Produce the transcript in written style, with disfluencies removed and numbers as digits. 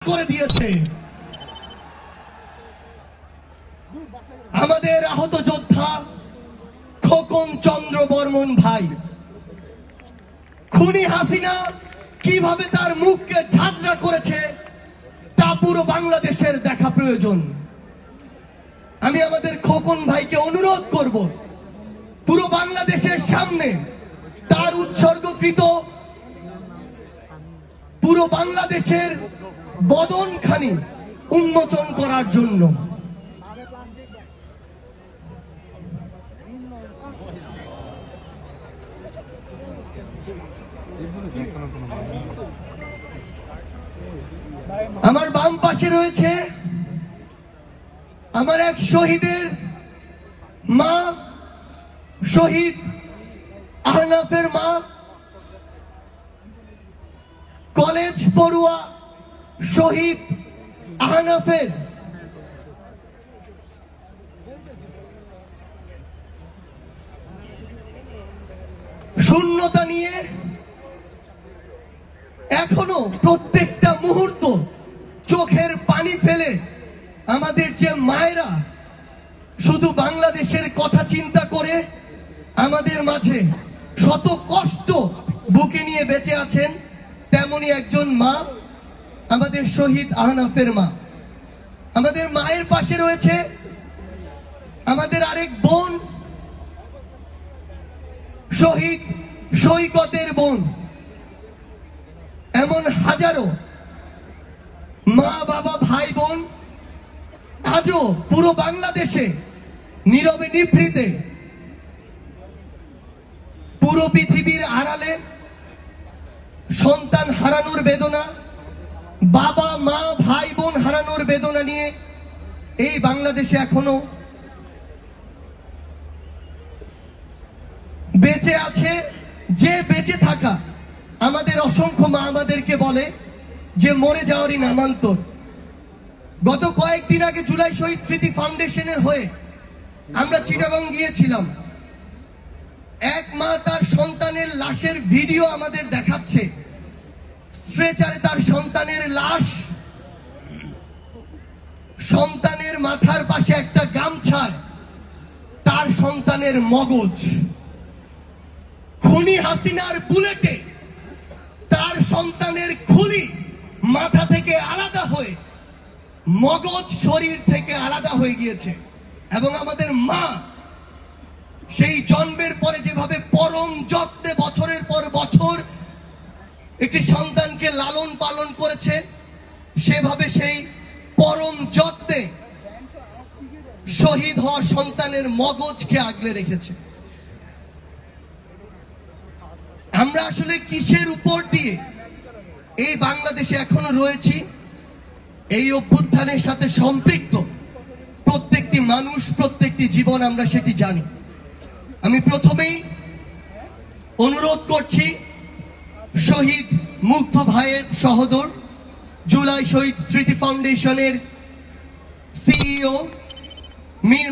করে দিয়েছে। আমাদের আহত যোদ্ধা খোকন চন্দ্র বর্মন ভাই, খুনি হাসিনা কিভাবে তার মুখকে ঝাঁঝরা করেছে তা পুরো বাংলাদেশের দেখা প্রয়োজন। আমি আমাদের খোকন ভাইকে অনুরোধ করব, পুরো বাংলাদেশের সামনে তার উৎসর্গকৃত পুরো বাংলাদেশের বদনখানি উন্মোচন করার জন্য। আমার বাম পাশে রয়েছে আমার এক শহীদের মা, শহীদ আহনাফের মা, কলেজ পড়ুয়া শহীদ আহনাফের শূন্যতা নিয়ে এখনো প্রত্যেকটা মুহূর্ত চোখের পানি ফেলে আমাদের যে মায়েরা শুধু বাংলাদেশের কথা চিন্তা করে আমাদের মাঝে শত কষ্ট বুকে নিয়ে বেঁচে আছেন, তেমনি একজন মা আমাদের শহীদ আহনাফের মা। আমাদের মায়ের পাশে রয়েছে আমাদের আরেক বোন, শহীদ সৈকতের বোন। এমন হাজারো মা, বাবা, ভাই, বোন আজও পুরো বাংলাদেশে নীরবে নিভৃতে পুরো পৃথিবীর আড়ালে সন্তান হারানোর বেদনা, বাবা, মা, ভাই, বোন হারানোর বেদনা নিয়ে এই বাংলাদেশে এখনো বেঁচে আছে। যে বেঁচে থাকা আমাদের অসংখ্য মা আমাদেরকে বলে যে মরে যাওয়ারই নামান্তর। গত কয়েকদিন আগে জুলাই শহীদ স্মৃতি ফাউন্ডেশনের হয়ে আমরা চিটাগং গিয়েছিলাম। এক মা তার সন্তানের লাশের ভিডিও আমাদের দেখাচ্ছে, স্ট্রেচারে তার সন্তানের লাশ, সন্তানের মাথার পাশে একটা গামছায় তার সন্তানের মগজ। খুনি হাসিনার বুলেটে তার সন্তানের খুলি মাথা থেকে আলাদা হয়ে মগজ শরীর থেকে আলাদা হয়ে গিয়েছে। এবং আমাদের মা সেই জন্মের পরে যেভাবে পরম যত্নে বছরের পর বছর একটি সন্তানকে লালন পালন করেছে, সেভাবে সেই পরম যত্নে শহীদ হওয়া সন্তানের মগজকে আগলে রেখেছে। আমরা আসলে কিসের উপর দিয়ে এই বাংলাদেশে এখনো রয়েছি? এই অভ্যুত্থানের সাথে সম্পৃক্ত প্রত্যেকটি মানুষ, প্রত্যেকটি জীবন, আমরা সেটি জানি। আমি প্রথমেই অনুরোধ করছি শহীদ মুগ্ধ ভাইয়ের সহোদর, জুলাই শহীদ স্মৃতি ফাউন্ডেশনের সিইও মীর